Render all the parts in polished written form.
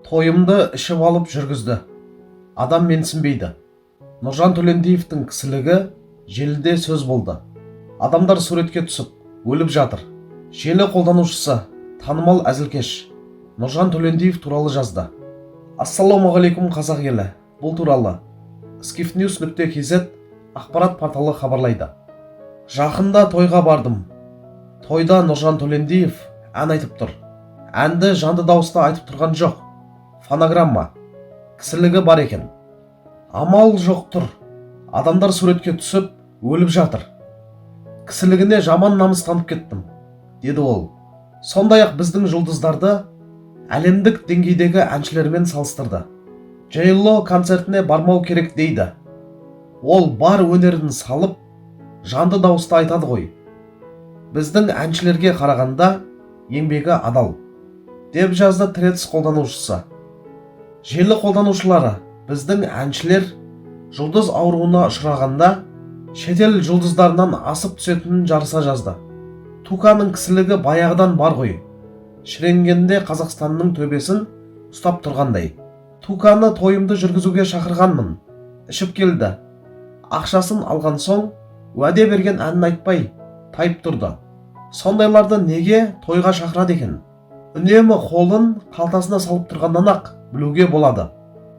Тойымды ішіп алып жүргізді. Адам менсінбейді. Нұржан Төлендиевтің кісілігі желіде сөз болды. Адамдар суретке түсіп, өліп жатыр. Желі қолданушысы, танымал әзілкеш Нұржан Төлендиев туралы жазды. Ассалаумағалейкум қазақ елі. Бұл туралы skifnews.kz ақпарат порталы хабарлайды. Жақында тойға бардым. Тойда Нұржан Төлендиев ән айтып тұр. Әнді жанды дауыста айтып тұрған жоқ. Фонограмма. Кісілігі бар екен. Амал жоқ тұр. Адамдар суретке түсіп, өліп жатыр. Кісілігіне жаман намыс танып кеттім, деді ол. Сондай-ақ біздің жұлдыздарды әлемдік деңгейдегі әншілермен салыстырды. Джейло концертіне бармау керек дейді. Ол бар өнерін салып, жанды дауыста айтады ғой. Біздің әншілерге қарағанда еңбегі адал, деп жазды Threads қолданушысы. Желі қолданушылары біздің әншілер жұлдыз ауруына ұшырағанда шетел жұлдыздарынан асып түсетінін жарыса жазды. Туканың кісілігі баяғыдан бар ғой. Шіренгенде Қазақстанның төбесін ұстап тұрғандай. Туканы тойымды жүргізуге шақырғанмын. Ішіп келді. Ақшасын алған соң уәде берген әнін айтпай тайып тұрды. Сондайларды неге тойға шақырады екен? Үнемі қолын қалтасына салып тұрғаннан ақ білуге болады,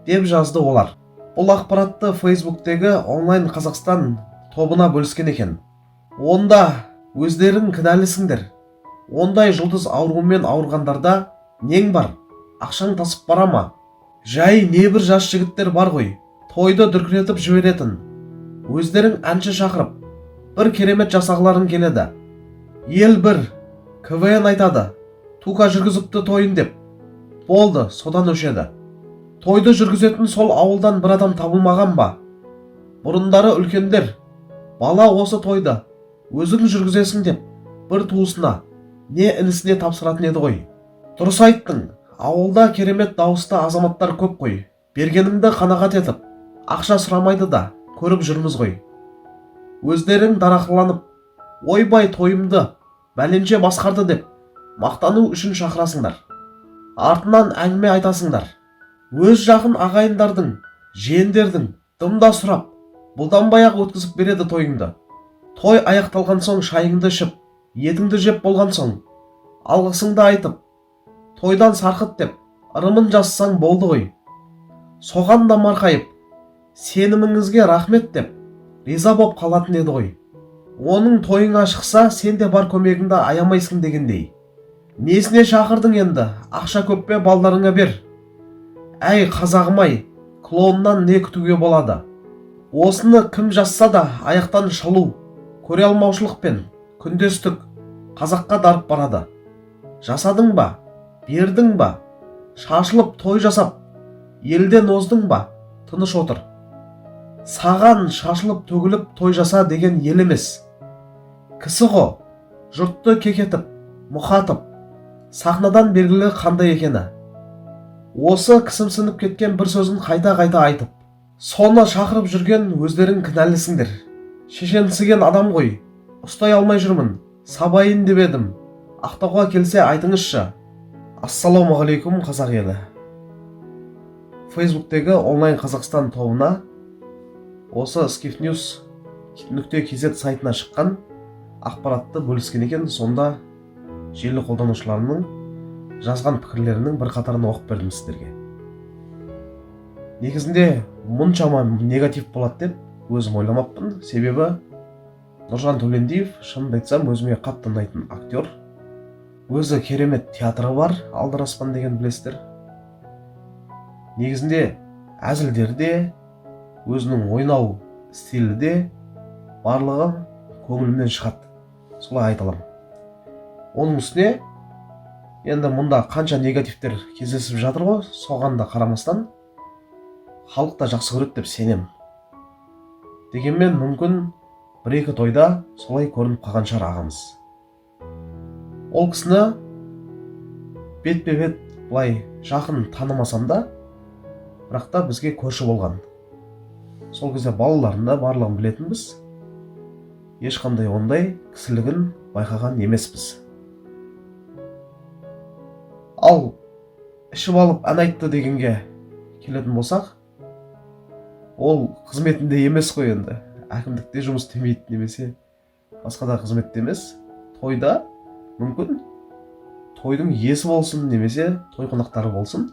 деп жазды олар. Бұл ақпаратты Facebook'тегі онлайн Қазақстан тобына бөліскен екен. Онда өздерің кінәлісіңдер. Ондай жұлдыз ауруымен ауырғандарда нең бар? Ақшаң тасып бара ма? Жай небір жас жігіттер бар ғой, тойды дүркіретіп жіберетін. Өздерің әнші шақырып, бір керемет жасағыларың келеді. Ел бір, КВН айтады, Тука жүргізіпті тойын деп. Болды, содан өшеді. Тойды жүргізетін сол ауылдан бір адам табылмаған ба? Бұрындары үлкендер, бала осы тойды өзің жүргізесің деп, бір туысына, не інісіне тапсыратын еді ғой. Дұрыс айттың, ауылда керемет дауысты азаматтар көп қой. Бергеніңді қанағат етіп, ақша сұрамайды да, көріп жүрміз ғой. Өздерің дарақыланып, ойбай тойымды бәленше басқарды деп, мақтану үшін шақырасыңдар. Артынан әңгіме айтасыңдар. Өз жақын ағайындардың, жиендердің дымда сұрап, бұлданбай-ақ өткізіп береді тойыңды. Той аяқталған соң шайыңды ішіп, етіңді жеп болған соң, алғысыңды айтып, тойдан сарқыт деп, ырымын жазсаң болды ғой. Соған да марқайып, сеніміңізге рахмет деп, риза боп қалатын еді ғой. Оның тойыңа шықса, сен де бар көмегіңді аямайсың дегендей. Несіне шақырдың енді, ақша көп пе, балдарыңа бер. Әй қазағым-ай, клоуннан не күтуге болады? Осыны кім жазса да аяқтан шалу, көре алмаушылықпен, күндестік қазаққа дарып барады. Жасадың ба, бердің ба, шашылып той жасап, елден оздың ба, тыныш отыр. Саған шашылып төгіліп той жаса деген ел емес. Кісі ғо, жұртты кекетіп, мұқатып, сахнадан белгілі қандай екені. Осы кісімсініп кеткен бір сөзін қайта-қайта айтып, соны шақырып жүрген өздерің кінәлісіңдер. Шешенсіген адам ғой, ұстай алмай жүрмін, сабайын деп едім. Ақтауға келсе айтыңызшы. Ассалаумағалейкум қазақ елі. Facebook'тегі онлайн Қазақстан тобына осы skifnews.kz сайтына шыққан ақпаратты бөліскен екен. Сонда желі қолданушыларының жазған пікірлерінің бір қатарын оқып бердім сіздерге. Негізінде мұншама негатив болады деп өзім ойламаппын. Себебі Нұржан Төлендиев, шынымды айтсам, өзіме қатты ұнайтын актер. Өзі керемет театры бар, Алдараспан деген білесіздер. Негізінде әзілдері де, өзінің ойнау стилі де барлығы көңілімнен шығады. Солай айта аламын. Оның үстіне енді мұнда қанша негативтер кездесіп жатыр ғой, соған да қарамастан халық та жақсы көреді деп сенем. Дегенмен мүмкін бір-екі тойда солай көрініп қалған шығар ағамыз. Ол кісіні бетпе-бет былай жақын танымасам да, бірақ та бізге көрші болған. Сол кезде балаларында барлығын білетінбіз. Ешқандай ондай кісілігін байқаған емеспіз. Ал ішіп алып ән айтты дегенге келетін болсақ, ол қызметінде емес қой енді. Әкімдікте жұмыс істемейді немесе басқа да қызметте емес. Тойда мүмкін тойдың иесі болсын немесе той қонақтары болсын,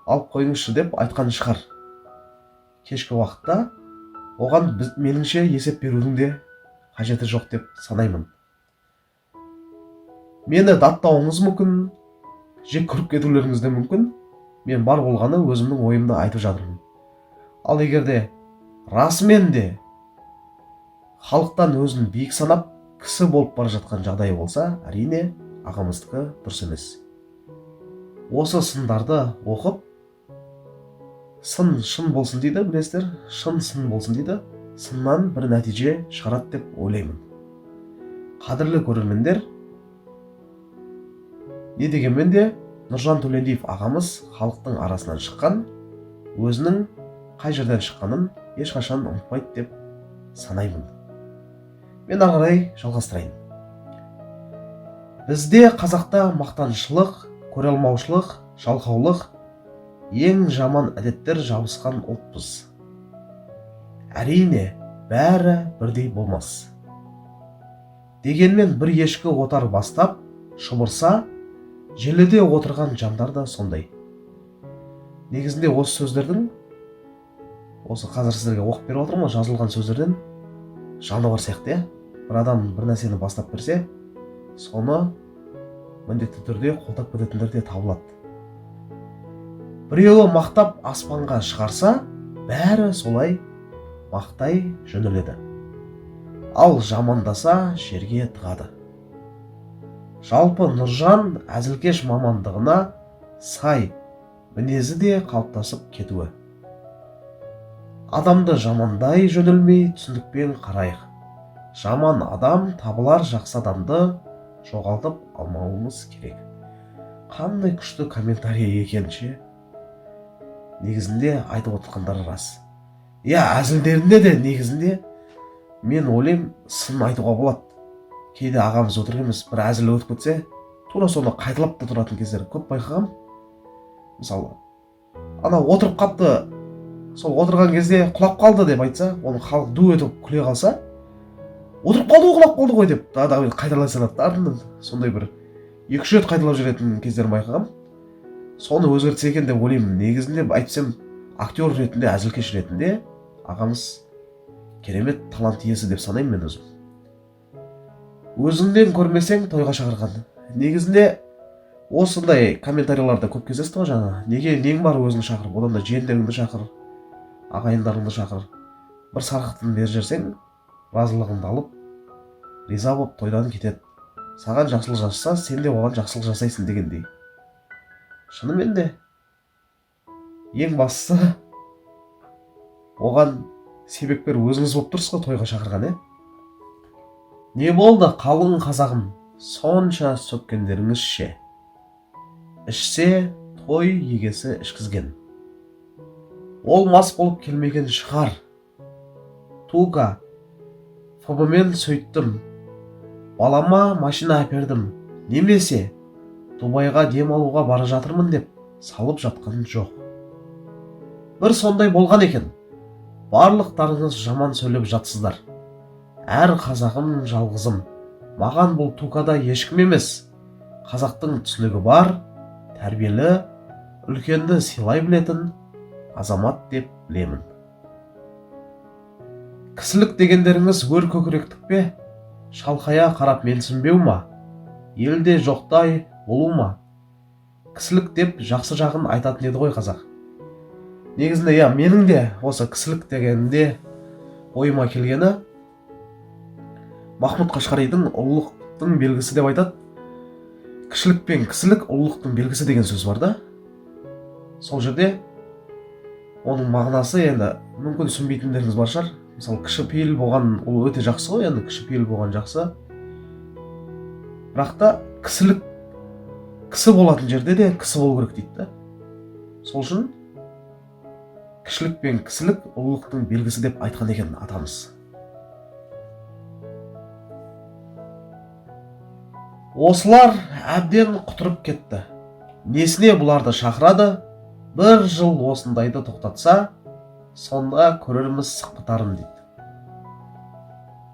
алып қойыңызшы деп айтқан шығар. Кешкі уақытта оған меніңше есеп берудің де қажеті жоқ деп санаймын. Мені даттауыңыз мүмкін, жек көріп кетулеріңіз де мүмкін. Мен бар болғаны өзімнің ойымды айтып жатырмын. Ал егерде расымен де халықтан өзін биік санап кісі болып бара жатқан жағдай болса, әрине ағамыздікі дұрыс емес. Осы сындарды оқып, сын шын болсын дейді, білесіздер, сын болсын дейді, сыннан бір нәтиже шығарады деп ойлаймын. Қадірлі көрермендер, не дегенмен де Нұржан Төлендиев ағамыз халықтың арасынан шыққан, өзінің қай жерден шыққанын ешқашан ұмытпайды деп санаймын. Мен ары қарай жалғастырайын. Бізде қазақта мақтаншылық, көре алмаушылық, жалқаулық, ең жаман әдеттер жабысқан ұлтпыз. Әрине, бәрі бірдей болмас. Дегенмен бір ешкі отар бастап, шұбырса, желіде отырған жандар да сондай. Негізінде осы сөздердің, осы қазір сіздерге оқып беріп отырмын, жазылған сөздерден жаны бар сияқты. Бір адам бір нәрсені бастап берсе, соны міндетті түрде қолдап кететіндер де табылады. Біреуі мақтап аспанға шығарса, бәрі солай мақтай жөнеледі. Ал жамандаса жерге тығады. Жалпы Нұржан әзілкеш мамандығына сай мінезі де қалыптасып кетуі. Адамды жамандай жөнелмей түсіндікпен қарайық. Жаман адам табылар, жақсы адамды жоғалтып алмауымыз керек. Қандай күшті комментарий екенше. Негізінде айтып отырғандары рас. Әзілдерінде де негізінде мен ойлаймын, сын айтуға болады. Кейде ағамыз өтірік емес, бір әзіл өтіп кетсе, тура соны қайталап та тұратын кездер көп байқағам. Мысалы, ана отырып қапты, сол отырған кезде құлап қалды деп айтса, оны халық ду етіп күле қалса, отырып қалды, құлап қалды ғой деп қайталай салады. Артынан сондай бір 2-3 рет қайталап жүретін кездерін байқағам. Соны өзгертсе екен деп ойлаймын. Негізінде айтсам, актер ретінде, әзілкеш ретінде ағамыз керемет талант иесі деп санаймын мен өзім. Өзіңнен көрмесең тойға шақырған. Негізінде осындай комментарийларда көп кездесті ғой жаңа. Неге нең бар өзің шақыр, одан да жиендеріңді шақыр, ағайындарыңды шақыр. Бір сарқытын бер жерсең, разылығыңды алып, риза болып тойдан кетеді. Саған жақсылық жасаса, сен де оған жақсылық жасайсың дегендей. Шынымен де ең бастысы оған себепкер өзіңіз болып тұрсыз ғой тойға шақырған, Не болды қалың қазағым, сонша сөккендеріңізше? Ішсе той егесі ішкізген. Ол мас болып келмеген шығар. Туга, фобымен сөйттім. Балама машина әпердім. Немесе Дубайға дем алуға бара жатырмын деп салып жатқан жоқ. Бір сондай болған екен. Барлықтарыңыз жаман сөйлеп жатсыздар. Әр қазағым жалғызым. Маған бұл Тукада ешкім емес. Қазақтың түсінігі бар, тәрбиелі, үлкенді сыйлай білетін азамат деп білемін. Кісілік дегендеріңіз өр көкіректік пе? Шалқая қарап менсінбеу ма? Елде жоқтай болу ма? Кісілік деп жақсы жағын айтатын еді ғой қазақ. Негізінде менің де осы кісілік дегенде ойыма келгені Махмұд Қашқаридың ұлылықтың белгісі деп айтады. Кішілік пен кісілік ұлылықтың белгісі деген сөз бар да. Сол жерде оның мағынасы енді мүмкін түсінбейтіндеріңіз бар шығар. Мысалы, кішіпейіл болған ол өте жақсы ғой, енді кішіпейіл болған жақсы. Бірақ та кісілік, кісі болатын жерде де кісі болу керек дейді. Сол үшін кішілік пен кісілік ұлылықтың белгісі деп айтқан екен атамыз. Осылар әбден құтырып кетті. Несіне бұларды шақырады? Бір жыл осындайды тоқтатса, сонда көрерміз сықпытарын дейді.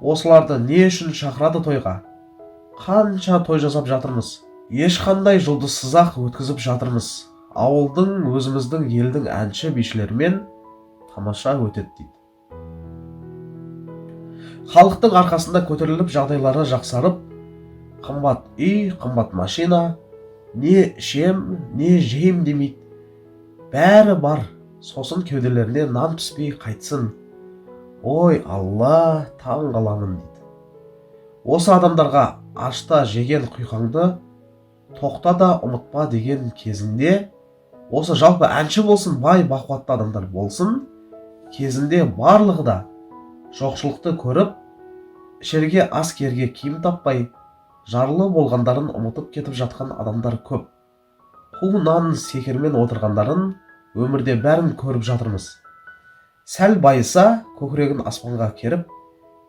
Осыларды не үшін шақырады тойға? Қанша той жасап жатырмыз, ешқандай жұлдызсыз-ақ өткізіп жатырмыз. Ауылдың, өзіміздің елдің әнші бишілерімен тамаша өтеді дейді. Халықтың арқасында көтеріліп, жағдайлары жақсарып, қымбат үй, қымбат машина, не ішем, не жейм демейді. Бәрі бар, сосын кеуделеріне нан піспей қайтсын. Ой, Алла, таң қаламын дейді. Осы адамдарға ашта жеген құйқаңды тоқта да ұмытпа деген кезінде, осы жалпы әнші болсын, бай бақуатты адамдар болсын, кезінде барлығы да жоқшылықты көріп, ішерге ас керге киім таппай, жарлы болғандарын ұмытып кетіп жатқан адамдар көп. Қу нан секермен отырғандарын өмірде бәрін көріп жатырмыз. Сәл байыса, көкірегін аспанға керіп,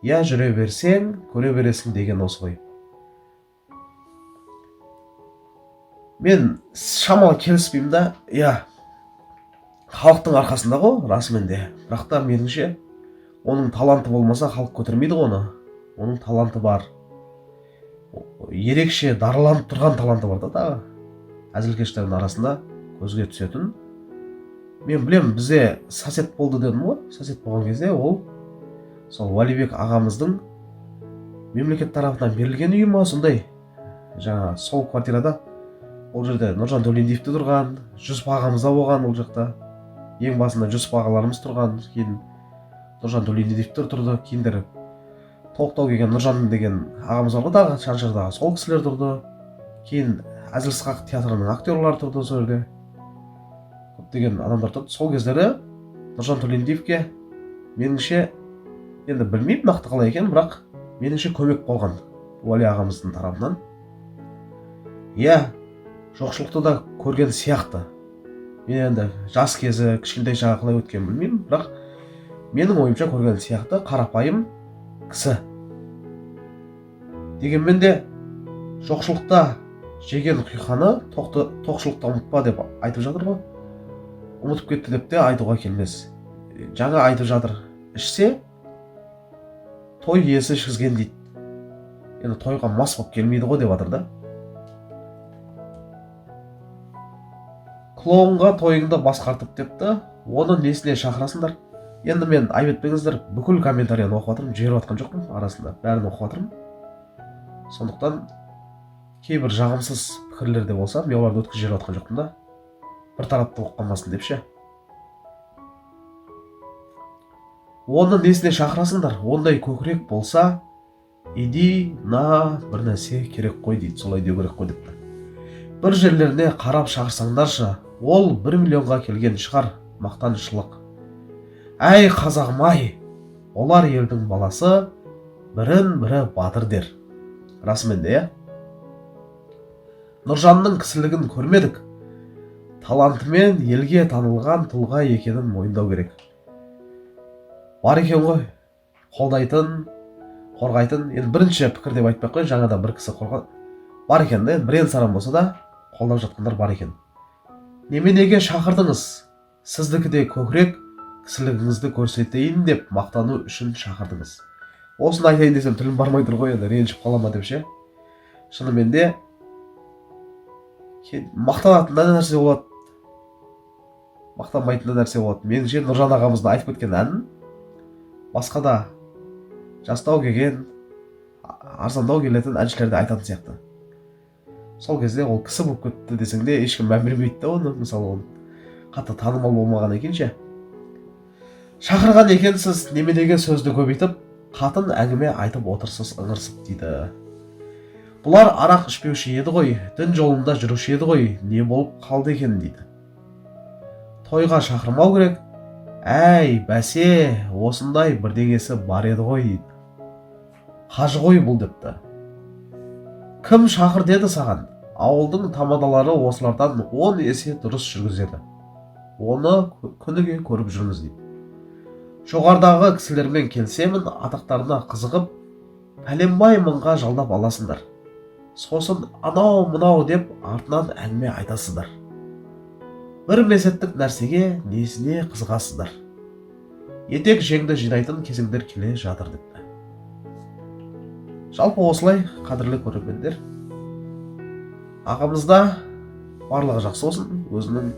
я жүре берсең, көре бересің деген осы ғой. Мен шамалы келіспеймін да, халықтың арқасында ғой, расымен де. Бірақ та меніңше, оның таланты болмаса, халық көтермейді оны. Оның таланты бар. Ерекше дараланып тұрған таланты бар да, әзілкештердің арасында көзге түсетін. Мен білем, бізде сосед болды дедім ғой. Сосед болған кезде ол сол Уәлибек ағамыздың мемлекет тарапынан берілген үйі ма, сондай. Жаңа сол квартирада ол жерде Нұржан Төлендиев те тұрған, Жүсіп ағамыз да болған ол жақта. Ең басында Жүсіп ағаларымыз тұрған, кейін Нұржан Төлендиев тұрды, кейіндері Тоқтау келген Нұржан деген ағамыз бар ғой, Шаншардағы сол кісілер тұрды. Кейін Әзіл-Сықақ театрының актерлары тұрды сол жерде. Көптеген адамдар тұрды. Сол кездері Нұржан Төлендиевке меніңше, енді білмеймін нақты қалай екен, бірақ меніңше көмек болған Уәли ағамыздың тарапынан. Жоқшылықты да көрген сияқты. Мен енді жас кезі, кішкентай шағы қалай өткен білмеймін, бірақ менің ойымша көрген сияқты қарапайым кісі. Дегенмен де жоқшылықта жеген құйқаны тоқшылықта ұмытпа деп айтып жатыр ғой. Ұмытып кетті деп те айтуға келмес. Жаңа айтып жатыр, ішсе той иесі ішкізген дейді. Енді тойға мас болып келмейді ғой деп жатыр да. Клоунға тойыңды басқартып депті, оны несіне шақырасыңдар? Енді мен айып етпеңіздер, бүкіл комментарияны оқып жатырмын, жіберіп жатқан жоқпын, арасында бәрін оқып жатырмын. Сондықтан кейбір жағымсыз пікірлер де болса, мен оларды өткізіп жіберіп жатқан жоқпын да. Бір тарапты оқып қалмасын деп ше. Оны несіне шақырасыңдар? Ондай көкірек болса, иди на бір нәрсе керек қой дейді, солай деу керек қой депті. Бір жерлеріне қарап шақырсаңдаршы, ол 1 миллионға келген шығар, мақтаншылық. Әй қазағым ай, олар елдің баласы, бірін-бірі батыр дер. Расымен де, Нұржанның кісілігін көрмедік. Талантымен елге танылған тұлға екенін мойындау керек. Бар екен ғой, қолдайтын, қорғайтын, енді бірінші пікір деп айтпай қой, жаңада бір кісі қорған. Бар екен де, бірен саран болса да, қолдап жатқандар бар екен. Неменеге шақырдыңыз? Сіздікі де көкірек, кісілігіңізді көрсетейін деп мақтану үшін шақырдыңыз. Осыны айтайын десем тілім бармай тұр ғой, енді ренжіп қалама деп ше. Шынымен де мақтанатын да нәрсе болады, мақтанбайтын да нәрсе болады. Меніңше Нұржан ағамыздың айтып кеткен әнін басқа да жастау келген, арзандау келетін әншілерді айтатын сияқты. Сол кезде ол кісі болып кетті десең де ешкім мән бермейді да оны, мысалы ол қатты танымал болмаған екенше. Шақырған екенсіз, неменеге сөзді көбейтіп, қатын әңгіме айтып отырсыз ыңырсып дейді. Бұлар арақ ішпеуші еді ғой, дін жолында жүруші еді ғой, не болып қалды екен дейді. Тойға шақырмау керек, әй бәсе, осындай бірдеңесі бар еді ғой дейді. Қажы ғой бұл депті. Кім шақыр деді саған? Ауылдың тамадалары осылардан 10 есе дұрыс жүргізеді. Оны күніге көріп жүрміз дейді. Жоғардағы кісілермен келсемін, атақтарына қызығып, пәленбай мыңға жалдап аласыңдар. сосын анау мынау деп артынан әңгіме айтасыздар. Бір мезеттік нәрсеге несіне қызығасыздар. Етек жеңді жинайтын кезеңдер келе жатыр депті. Жалпы осылай, қадірлі көрермендер. Ағамызда барлығы жақсы болсын, өзінің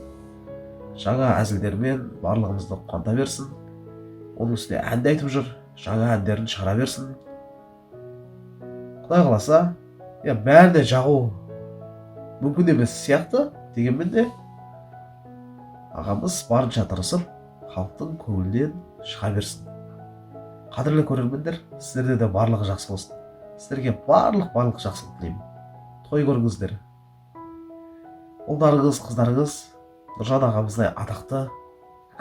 жаңа әзілдерімен барлығымызды қуанта берсін. Оның үстіне ән де айтып жүр, жаңа әндерін шығара берсін. Құдай қаласа, бәрі де жағу мүмкін емес сияқты, дегенмен де ағамыз барынша тырысып, халықтың көңілінен шыға берсін. Қадірлі көрермендер, сіздерде де барлығы жақсы болсын. Сіздерге барлық жақсылық тілеймін. Той көріңіздер. Ұлдарыңыз, қыздарыңыз Нұржан ағамыздай атақты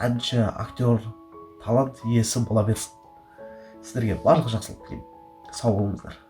әнші, актер, талант иесі бола берсін. Сіздерге барлық жақсылық тілеймін. Сау болыңыздар.